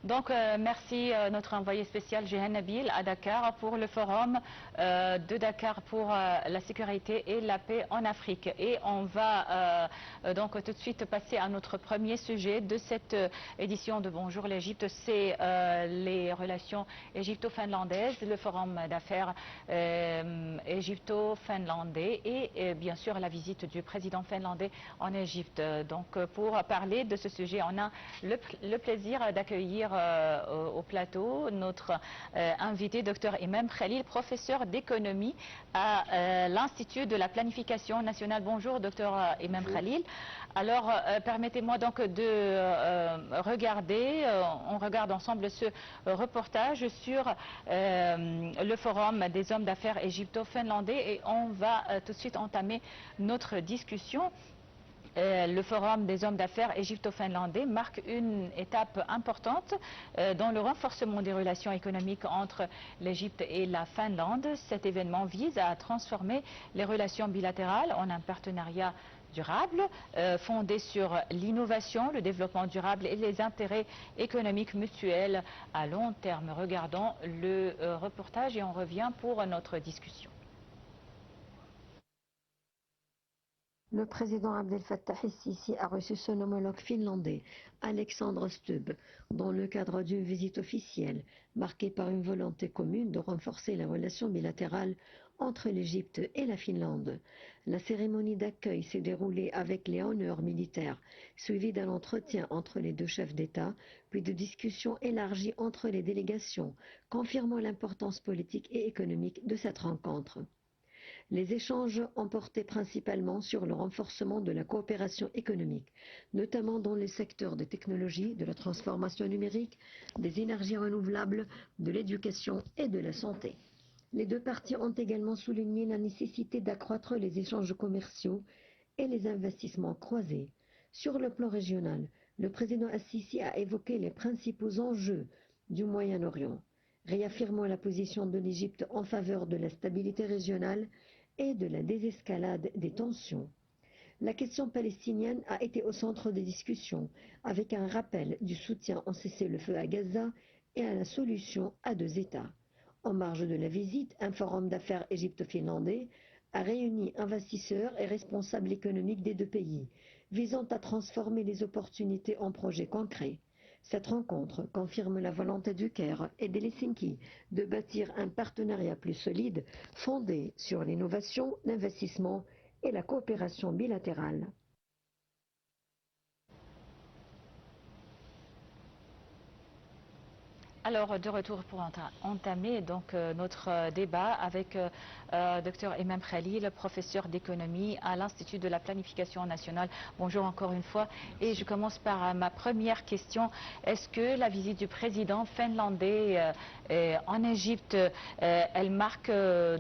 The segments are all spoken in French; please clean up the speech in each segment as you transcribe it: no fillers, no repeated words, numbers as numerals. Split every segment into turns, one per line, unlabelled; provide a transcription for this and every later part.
Donc, merci notre envoyé spécial Jehan Nabil à Dakar pour le forum de Dakar pour la sécurité et la paix en Afrique. Et on va donc tout de suite passer à notre premier sujet de cette édition de Bonjour l'Égypte. C'est les relations égypto-finlandaises, le forum d'affaires égypto-finlandais et bien sûr la visite du président finlandais en Égypte. Donc, pour parler de ce sujet, on a le plaisir d'accueillir au plateau notre invité, Dr Imam Khalil, professeur d'économie à l'Institut de la planification nationale. Bonjour, Dr Imam Khalil. Alors, permettez-moi donc de regarder, on regarde ensemble ce reportage sur le forum des hommes d'affaires égypto-finlandais et on va tout de suite entamer notre discussion. Le forum des hommes d'affaires égypto-finlandais marque une étape importante dans le renforcement des relations économiques entre l'Égypte et la Finlande. Cet événement vise à transformer les relations bilatérales en un partenariat durable, fondé sur l'innovation, le développement durable et les intérêts économiques mutuels à long terme. Regardons le reportage et on revient pour notre discussion.
Le président Abdel Fattah el-Sisi a reçu son homologue finlandais, Alexandre Stubb, dans le cadre d'une visite officielle marquée par une volonté commune de renforcer la relation bilatérale entre l'Égypte et la Finlande. La cérémonie d'accueil s'est déroulée avec les honneurs militaires, suivie d'un entretien entre les deux chefs d'État, puis de discussions élargies entre les délégations, confirmant l'importance politique et économique de cette rencontre. Les échanges ont porté principalement sur le renforcement de la coopération économique, notamment dans les secteurs des technologies, de la transformation numérique, des énergies renouvelables, de l'éducation et de la santé. Les deux parties ont également souligné la nécessité d'accroître les échanges commerciaux et les investissements croisés. Sur le plan régional, le président Al-Sisi a évoqué les principaux enjeux du Moyen-Orient, réaffirmant la position de l'Égypte en faveur de la stabilité régionale et de la désescalade des tensions. La question palestinienne a été au centre des discussions, avec un rappel du soutien au cessez-le-feu à Gaza et à la solution à deux États. En marge de la visite, un forum d'affaires égypto-finlandais a réuni investisseurs et responsables économiques des deux pays, visant à transformer les opportunités en projets concrets. Cette rencontre confirme la volonté du Caire et d'Helsinki de bâtir un partenariat plus solide, fondé sur l'innovation, l'investissement et la coopération bilatérale.
Alors, de retour pour entamer donc notre débat avec Dr Imam Khalil, professeur d'économie à l'Institut de la planification nationale. Bonjour encore une fois. Et je commence par ma première question. Est-ce que la visite du président finlandais en Égypte, elle marque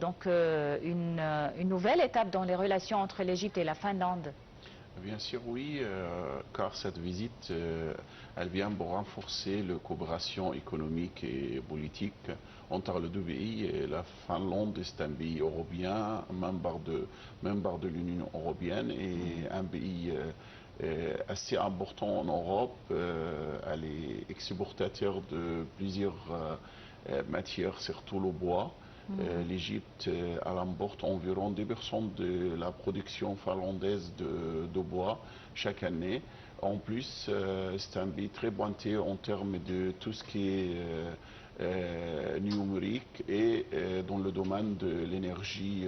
donc une nouvelle étape dans les relations entre l'Égypte et la Finlande?
Bien sûr, oui, car cette visite, elle vient pour renforcer la coopération économique et politique entre les deux pays. Et la Finlande est un pays européen, membre de l'Union européenne et un pays assez important en Europe. Elle est exportateur de plusieurs matières, surtout le bois. L'Égypte emporte environ 2% de la production finlandaise de bois chaque année. En plus, c'est un pays très pointé en termes de tout ce qui est numérique et dans le domaine de l'énergie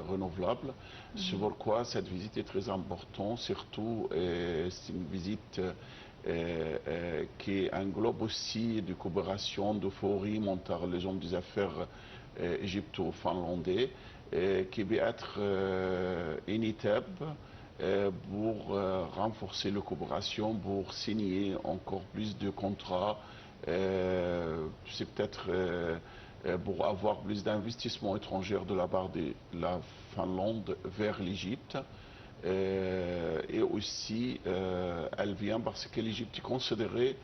renouvelable. C'est pourquoi cette visite est très importante, surtout c'est une visite qui englobe aussi de coopération, de forum entre les hommes des affaires égypto-finlandais, qui va être une étape pour renforcer la coopération, pour signer encore plus de contrats. C'est peut-être pour avoir plus d'investissements étrangers de la part de la Finlande vers l'Égypte. Et aussi, elle vient parce que l'Égypte est considérée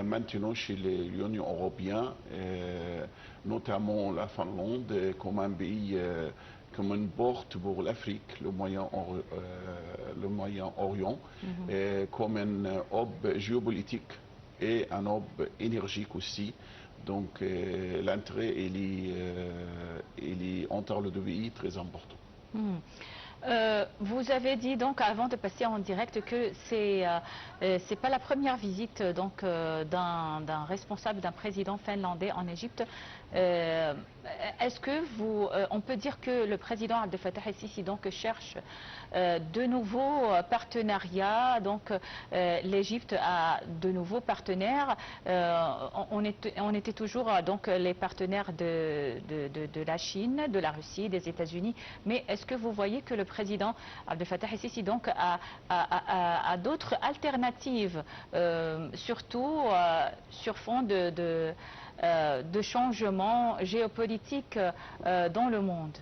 maintenant chez l'Union européenne, notamment la Finlande, comme un pays, comme une porte pour l'Afrique, le Moyen-Orient, comme un hub géopolitique et un hub énergique aussi. Donc l'entrée, elle est entre les deux pays très important.
Vous avez dit donc avant de passer en direct que c'est pas la première visite donc d'un responsable, d'un président finlandais en Égypte. Est-ce que on peut dire que le président Abdel Fattah el-Sisi donc cherche de nouveaux partenariats, donc l'Égypte a de nouveaux partenaires. On était toujours donc les partenaires de la Chine, de la Russie, des États-Unis. Mais est-ce que vous voyez que le président Abdel Fattah el-Sisi donc a d'autres alternatives, surtout sur fond de changements géopolitiques dans le monde?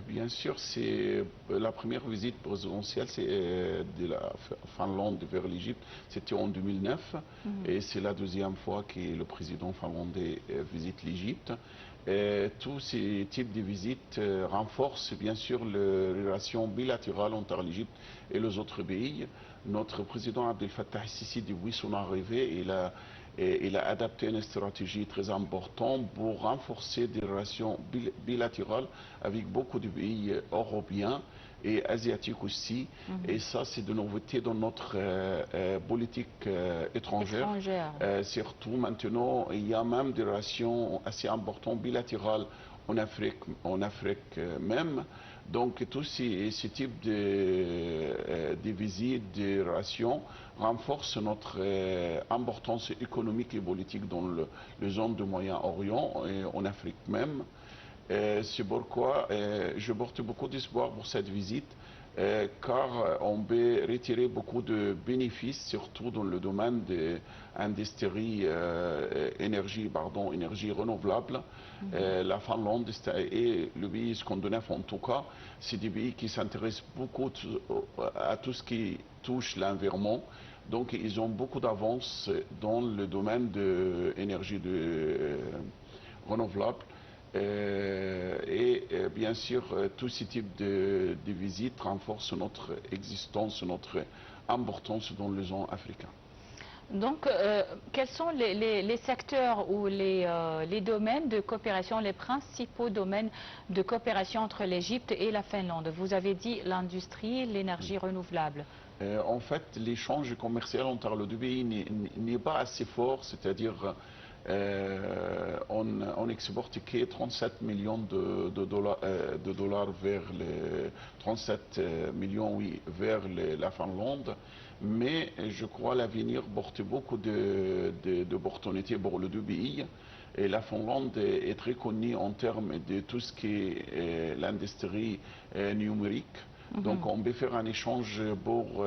Bien sûr, c'est la première visite présidentielle de la Finlande vers l'Égypte, c'était en 2009 et c'est la deuxième fois que le président finlandais visite l'Égypte. Tous ces types de visites renforcent bien sûr les relations bilatérales entre l'Égypte et les autres pays. Notre président Abdel Fattah el-Sisi, depuis son arrivée, il a adapté une stratégie très importante pour renforcer des relations bilatérales avec beaucoup de pays européens et asiatiques aussi. Et ça, c'est de nouveauté dans notre politique étrangère. Surtout maintenant, il y a même des relations assez importantes bilatérales en Afrique même. Donc tous ces types de visites, de relations renforcent notre importance économique et politique dans le zone du Moyen-Orient et en Afrique même. C'est pourquoi je porte beaucoup d'espoir pour cette visite, car on peut retirer beaucoup de bénéfices, surtout dans le domaine de l'industrie énergie renouvelable. La Finlande et le pays scandinave en tout cas, c'est des pays qui s'intéressent beaucoup à tout ce qui touche l'environnement. Donc ils ont beaucoup d'avance dans le domaine de l'énergie renouvelable. Et bien sûr, tous ces types de visites renforcent notre existence, notre importance dans le zone africain.
Donc, quels sont les secteurs ou les domaines de coopération, les principaux domaines de coopération entre l'Égypte et la Finlande? Vous avez dit l'industrie, l'énergie renouvelable.
En fait, l'échange commercial entre les deux pays n'est pas assez fort, c'est-à-dire on exporte que 37 millions de dollars vers les 37 millions vers la Finlande, mais je crois l'avenir porte beaucoup d'opportunités pour les deux pays. Et la Finlande est très connue en termes de tout ce qui est l'industrie numérique. Donc on peut faire un échange pour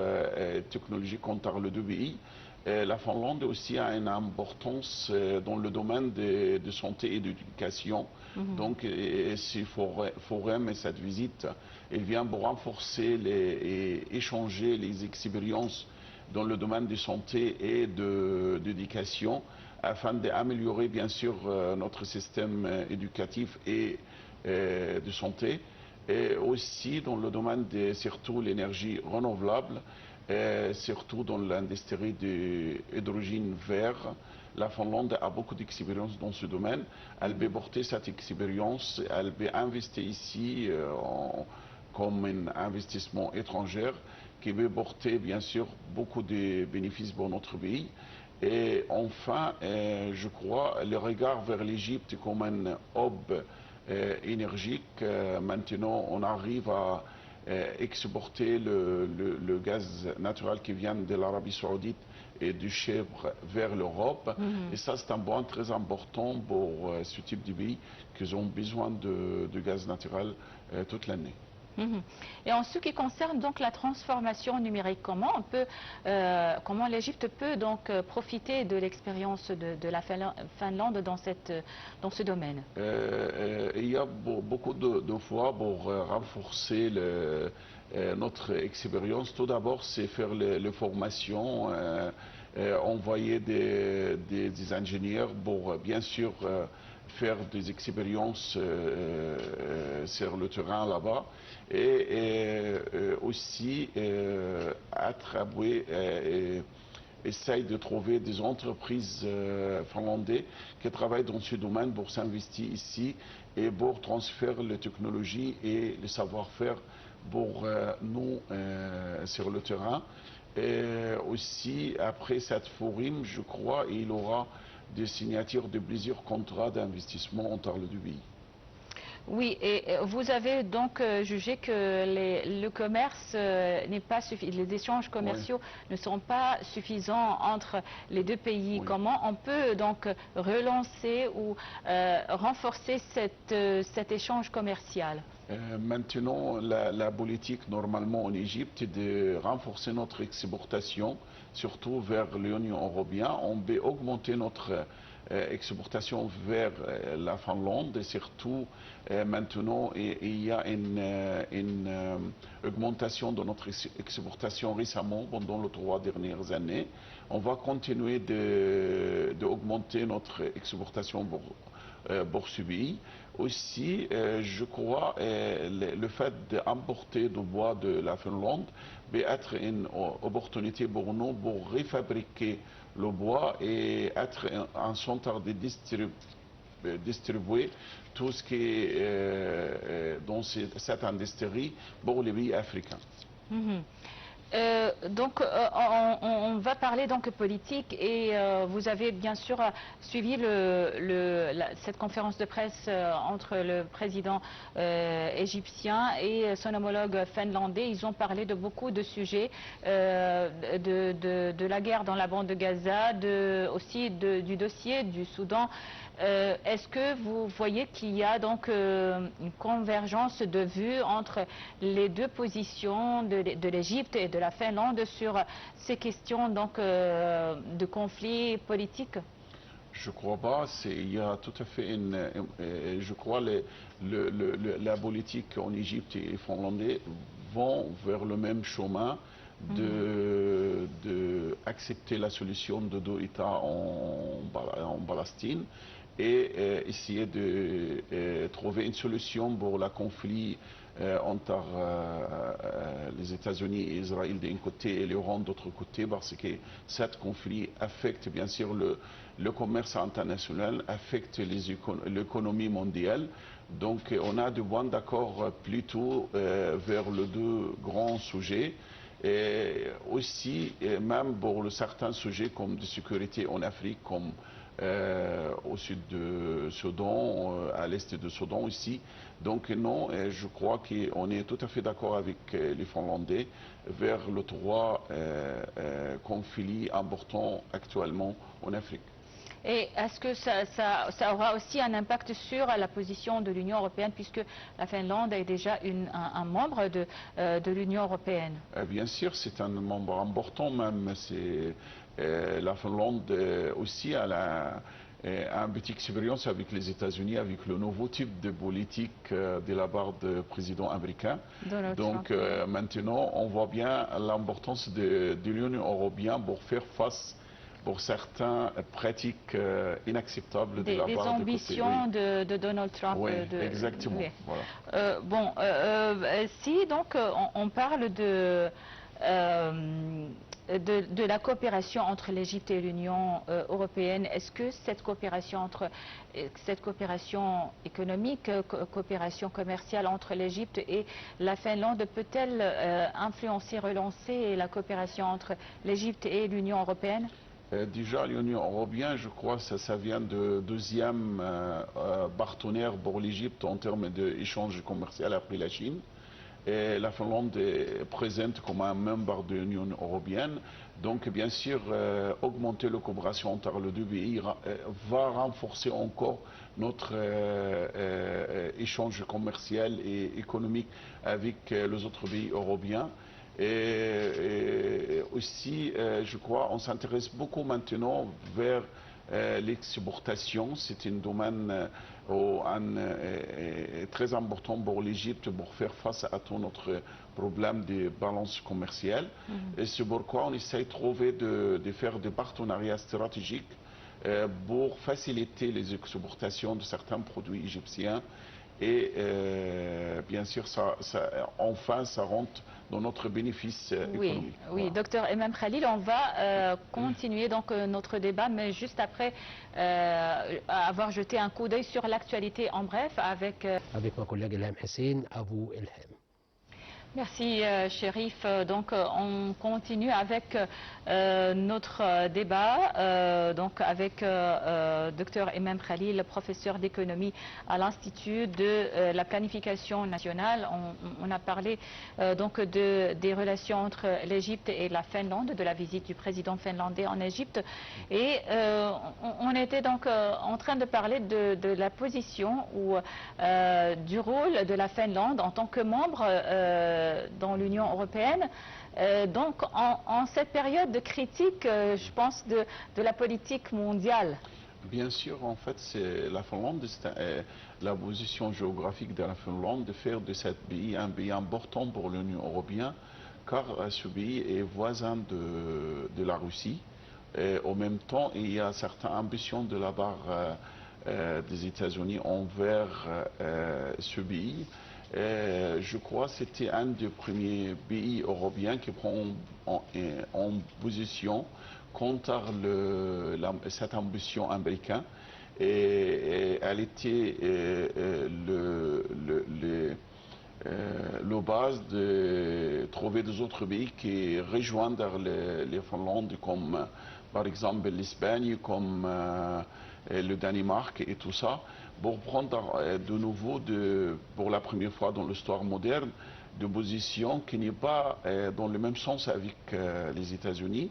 technologique entre les deux pays. La Finlande aussi a une importance dans le domaine de santé et d'éducation. Donc ce forum et cette visite, elle vient pour renforcer et échanger les expériences dans le domaine de santé et d'éducation, afin d'améliorer bien sûr notre système éducatif et de santé. Et aussi dans le domaine de surtout l'énergie renouvelable, surtout dans l'industrie de l'hydrogène vert. La Finlande a beaucoup d'expérience dans ce domaine. Elle peut porter cette expérience, elle peut investir ici comme un investissement étranger qui peut porter bien sûr beaucoup de bénéfices pour notre pays. Et enfin, je crois, le regard vers l'Égypte comme un hub énergique. Maintenant, on arrive à exporter le gaz naturel qui vient de l'Arabie Saoudite et du chèvre vers l'Europe. Et ça, c'est un point très important pour ce type de pays qui ont besoin de gaz naturel toute l'année.
Et en ce qui concerne donc la transformation numérique, comment l'Égypte peut donc profiter de l'expérience de la Finlande dans ce domaine?
Il y a beaucoup de fois pour renforcer notre expérience. Tout d'abord, c'est faire les formations, envoyer des ingénieurs pour bien sûr faire des expériences sur le terrain là-bas et aussi attribuer essaye de trouver des entreprises finlandaises qui travaillent dans ce domaine pour s'investir ici et pour transférer les technologies et le savoir-faire pour nous sur le terrain. Et aussi, après cette forum, je crois, il y aura des signatures de plusieurs contrats d'investissement entre les deux pays.
Oui, et vous avez donc jugé que le commerce n'est pas suffisant, les échanges commerciaux ne sont pas suffisants entre les deux pays. Oui. Comment on peut donc relancer ou renforcer cet échange commercial?
Maintenant, la politique normalement en Égypte est de renforcer notre exportation, surtout vers l'Union européenne. On peut augmenter notre exportation vers la Finlande et surtout maintenant il y a une augmentation de notre exportation récemment pendant les 3 dernières années. On va continuer d'augmenter notre exportation pour ce pays. Aussi, je crois le fait d'importer du bois de la Finlande peut être une opportunité pour nous pour refabriquer le bois et être un centre de distribuer tout ce qui est dans cette industrie pour les pays africains.
Mm-hmm. Donc on va parler donc politique et vous avez bien sûr suivi cette conférence de presse entre le président égyptien et son homologue finlandais. Ils ont parlé de beaucoup de sujets, de la guerre dans la bande de Gaza, aussi du dossier du Soudan. Est-ce que vous voyez qu'il y a donc une convergence de vues entre les deux positions de l'Égypte et de la Finlande sur ces questions donc de conflits politiques?
Je crois pas. Il y a tout à fait je crois la politique en Égypte et finlandais vont vers le même chemin d'accepter la solution de 2 États en Palestine et essayer de trouver une solution pour le conflit entre les États-Unis et Israël d'un côté et l'Iran de l'autre côté, parce que ce conflit affecte bien sûr le commerce international, affecte l'économie mondiale. Donc on a des points d'accord plutôt vers les 2 grands sujets. Et aussi, même pour certains sujets comme de sécurité en Afrique, comme au sud de Soudan, à l'est de Soudan ici. Donc non, je crois qu'on est tout à fait d'accord avec les Finlandais vers les 3 conflits importants actuellement en Afrique.
Et est-ce que ça aura aussi un impact sur la position de l'Union européenne, puisque la Finlande est déjà un membre de l'Union européenne?
Bien sûr, c'est un membre important même. La Finlande aussi a une petite expérience avec les États-Unis, avec le nouveau type de politique de la part du président américain. Donc maintenant, on voit bien l'importance de l'Union européenne pour faire face pour certaines pratiques inacceptables de la part
des ambitions de Donald Trump.
Oui, exactement. Oui.
Voilà. Si donc on parle de la coopération entre l'Égypte et l'Union européenne, est-ce que cette coopération économique, coopération commerciale entre l'Égypte et la Finlande peut-elle influencer, relancer la coopération entre l'Égypte et l'Union européenne?
Déjà, l'Union européenne, je crois que ça vient de 2e partenaire pour l'Égypte en termes d'échanges commerciaux après la Chine. Et la Finlande est présente comme un membre de l'Union européenne. Donc, bien sûr, augmenter la coopération entre les 2 pays va renforcer encore notre échange commercial et économique avec les autres pays européens. Et aussi, je crois, on s'intéresse beaucoup maintenant vers l'exportation. C'est un domaine très important pour l'Égypte pour faire face à tout notre problème de balance commerciale. Et c'est pourquoi on essaie de trouver de faire des partenariats stratégiques pour faciliter les exportations de certains produits égyptiens Et bien sûr, enfin, ça rentre dans notre bénéfice économique.
Oui,
Voilà.
docteur Emam Khalil, on va continuer donc notre débat, mais juste après avoir jeté un coup d'œil sur l'actualité en bref avec...
Avec ma collègue Ilham Hussein, à vous Ilham.
Merci Chérif. Donc on continue avec notre débat donc avec Dr Emam Khalil, professeur d'économie à l'Institut de la planification nationale. On a parlé donc des relations entre l'Égypte et la Finlande, de la visite du président finlandais en Égypte. Et on était donc en train de parler de la position ou du rôle de la Finlande en tant que membre dans l'Union européenne. Donc en cette période de critique, je pense, de la politique mondiale.
Bien sûr, en fait, c'est la Finlande, la position géographique de la Finlande de faire de ce pays un pays important pour l'Union européenne, car ce pays est voisin de la Russie. Et en même temps, il y a certaines ambitions de la part des États-Unis envers ce pays. Je crois que c'était un des premiers pays européens qui prend en position contre cette ambition américaine. Et elle était le base de trouver des autres pays qui rejoignent les Finlandes, comme par exemple l'Espagne, comme le Danemark et tout ça, pour prendre de nouveau, pour la première fois dans l'histoire moderne, de position qui n'est pas dans le même sens avec les États-Unis.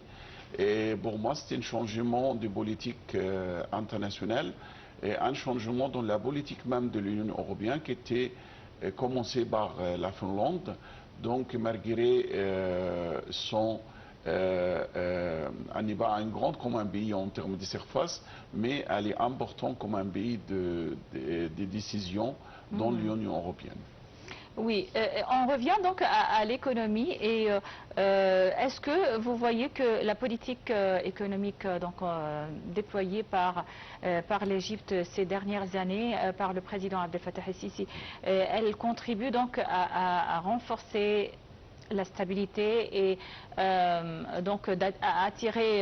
Et pour moi, c'est un changement de politique internationale et un changement dans la politique même de l'Union européenne qui était commencé par la Finlande. Donc, malgré elle n'est pas un grand comme un pays en termes de surface, mais elle est importante comme un pays de décision dans l'Union européenne.
Oui, on revient donc à l'économie et est-ce que vous voyez que la politique économique donc, déployée par l'Égypte ces dernières années, par le président Abdel Fattah el-Sisi, elle contribue donc à renforcer la stabilité et donc à attirer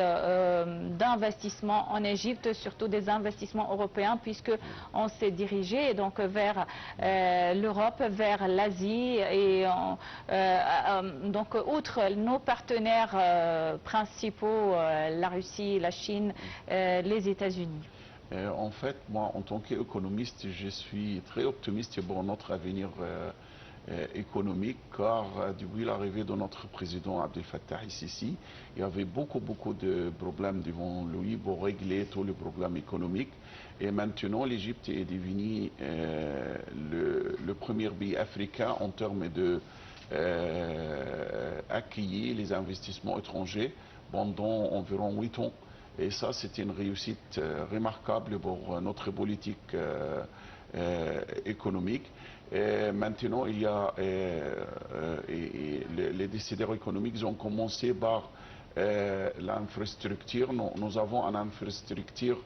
d'investissements en Égypte, surtout des investissements européens, puisque on s'est dirigé donc vers l'Europe, vers l'Asie et donc outre nos partenaires principaux, la Russie, la Chine, les États-Unis.
En fait, moi, en tant qu'économiste, je suis très optimiste pour notre avenir économique, car depuis l'arrivée de notre président Abdel Fattah el-Sisi, il y avait beaucoup de problèmes devant lui pour régler tous les problèmes économiques. Et maintenant, l'Égypte est devenue le premier pays africain en termes de accueillir les investissements étrangers pendant environ 8 ans. Et ça, c'est une réussite remarquable pour notre politique économique. Et maintenant, il y a les décideurs économiques ont commencé par l'infrastructure. Nous avons une infrastructure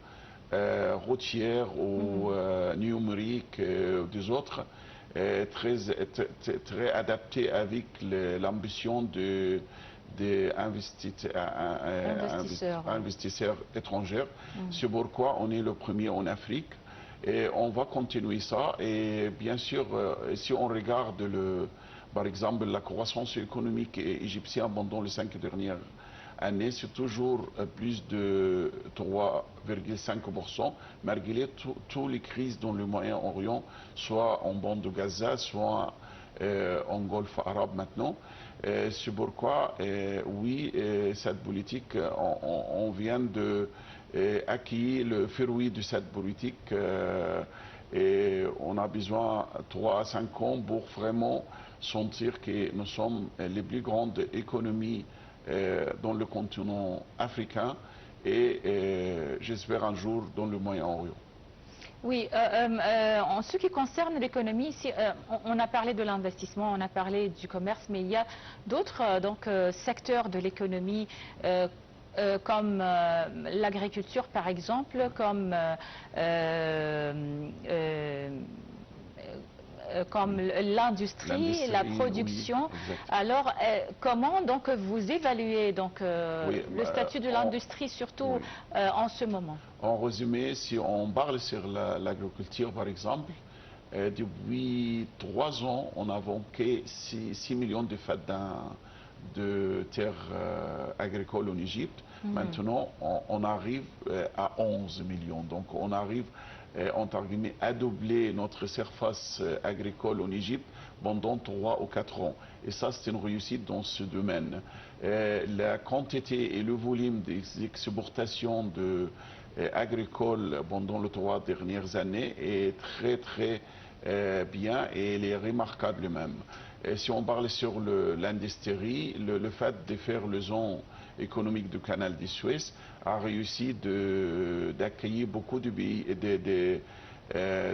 routière ou numérique des autres très adaptée avec l'ambition des investisseurs étrangers. C'est pourquoi on est le premier en Afrique. Et on va continuer ça. Et bien sûr, si on regarde, par exemple, la croissance économique égyptienne pendant les 5 dernières années, c'est toujours plus de 3,5%, malgré toutes les crises dans le Moyen-Orient, soit en bande de Gaza, soit en Golfe arabe maintenant. C'est pourquoi, oui, cette politique, on vient de acquis le fruit de cette politique et on a besoin de 3 à 5 ans pour vraiment sentir que nous sommes les plus grandes économies dans le continent africain et j'espère un jour dans le Moyen-Orient.
Oui, en ce qui concerne l'économie, on a parlé de l'investissement, on a parlé du commerce, mais il y a d'autres secteurs de l'économie comme l'agriculture par exemple, comme comme l'industrie, la production.
Oui,
Alors, comment donc vous évaluez donc le statut de l'industrie, surtout en ce moment?
En résumé, si on parle sur l'agriculture, par exemple, depuis 3 ans, on a manqué 6 millions de faddins de terres agricoles en Égypte. Maintenant, on arrive à 11 millions. Donc, on arrive, entre guillemets, à doubler notre surface agricole en Égypte pendant 3 ou 4 ans. Et ça, c'est une réussite dans ce domaine. La quantité et le volume des exportations agricoles pendant les 3 dernières années est très bien et elle est remarquable même. Et si on parle sur l'industrie, le fait de faire le zone économique du canal de Suez a réussi d'accueillir beaucoup de pays,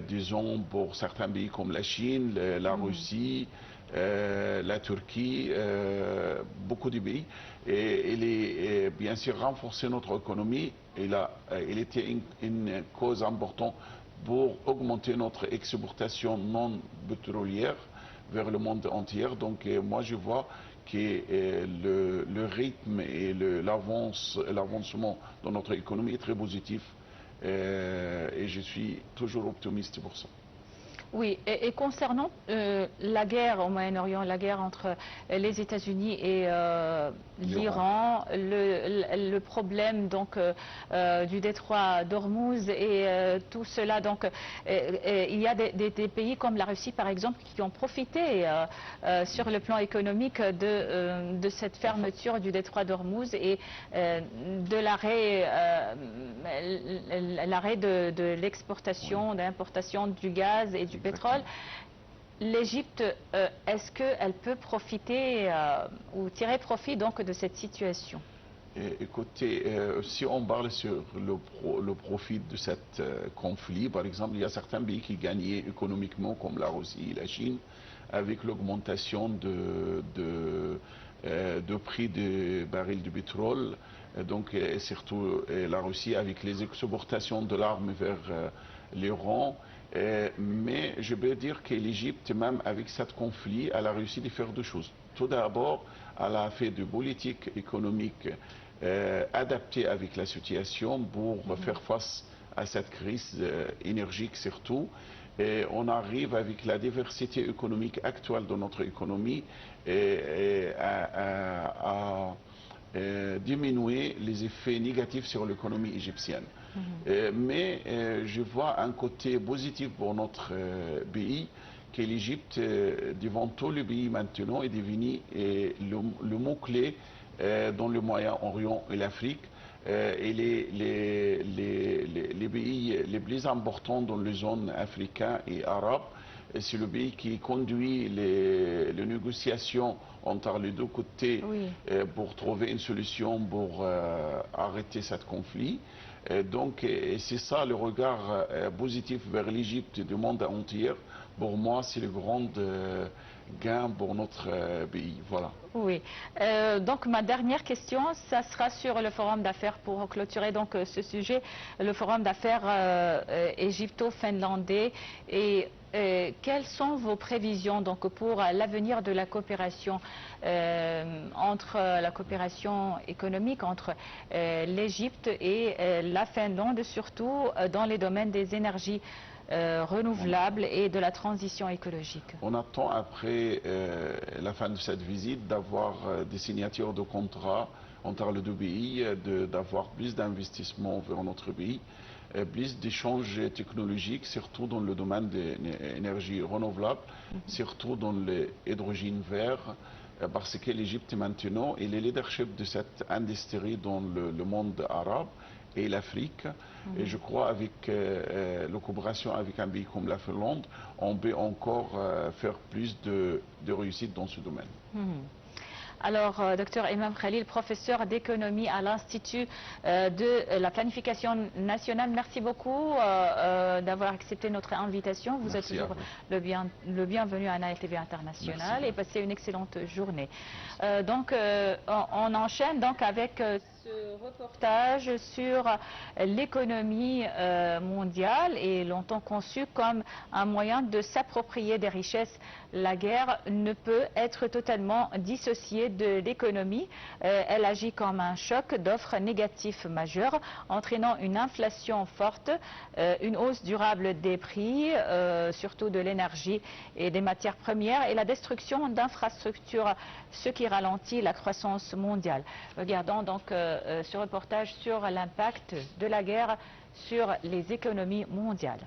disons pour certains pays comme la Chine, la Russie, la Turquie, beaucoup de pays. Et il est bien sûr renforcé notre économie. Il était une cause importante pour augmenter notre exportation non pétrolière vers le monde entier. Donc moi je vois que le rythme et l'avancement dans notre économie est très positif et je suis toujours optimiste pour ça.
Oui, et concernant la guerre au Moyen-Orient, la guerre entre les États-Unis et l'Iran, le problème donc du détroit d'Ormuz et tout cela, donc il y a des pays comme la Russie par exemple qui ont profité sur le plan économique de cette fermeture du détroit d'Ormuz et de l'arrêt de l'exportation, de l'importation du gaz et du pétrole. L'Égypte, est-ce qu'elle peut profiter ou tirer profit donc de cette situation?
Écoutez, si on parle sur le profit de ce conflit, par exemple, il y a certains pays qui gagnaient économiquement, comme la Russie et la Chine, avec l'augmentation de prix des barils de pétrole. Donc, et surtout la Russie avec les exportations de l'arme vers l'Iran. Mais je peux dire que l'Égypte, même avec ce conflit, elle a réussi à faire 2 choses. Tout d'abord, elle a fait de politique économique adaptée avec la situation pour faire face à cette crise énergique surtout. Et on arrive avec la diversité économique actuelle de notre économie à diminuer les effets négatifs sur l'économie égyptienne. Mais je vois un côté positif pour notre pays, que l'Égypte, devant tous les pays maintenant, est devenu le mot-clé dans le Moyen-Orient et l'Afrique. Et les pays les plus importants dans les zones africaines et arabes, c'est le pays qui conduit les négociations entre les 2 côtés pour trouver une solution pour arrêter ce conflit. Donc c'est ça le regard positif vers l'Égypte et du monde entier. Pour moi, c'est le grand gain pour notre pays. Voilà.
Oui. Donc ma dernière question, ça sera sur le forum d'affaires pour clôturer donc ce sujet, le forum d'affaires égypto-finlandais. Et quelles sont vos prévisions donc pour l'avenir de la coopération la coopération économique entre l'Égypte et la Finlande, surtout dans les domaines des énergies renouvelables et de la transition écologique?
On attend après la fin de cette visite d'avoir des signatures de contrats entre les 2 pays, d'avoir plus d'investissements vers notre pays, plus d'échanges technologiques, surtout dans le domaine des énergies renouvelables, surtout dans l'hydrogène vert, parce que l'Égypte maintenant est le leadership de cette industrie dans le monde arabe et l'Afrique. Et je crois avec la coopération avec un pays comme la Finlande, on peut encore faire plus de réussite dans ce domaine.
Alors, Dr Imam Khalil, professeur d'économie à l'Institut de la planification nationale, merci beaucoup d'avoir accepté notre invitation. Vous êtes toujours le bienvenu à Nile TV International et passez une excellente journée. Donc, on enchaîne donc avec ce reportage sur l'économie mondiale est longtemps conçue comme un moyen de s'approprier des richesses. La guerre ne peut être totalement dissociée de l'économie. Elle agit comme un choc d'offres négatifs majeurs, entraînant une inflation forte, une hausse durable des prix, surtout de l'énergie et des matières premières, et la destruction d'infrastructures, ce qui ralentit la croissance mondiale. Regardons donc ce reportage sur l'impact de la guerre sur les économies mondiales.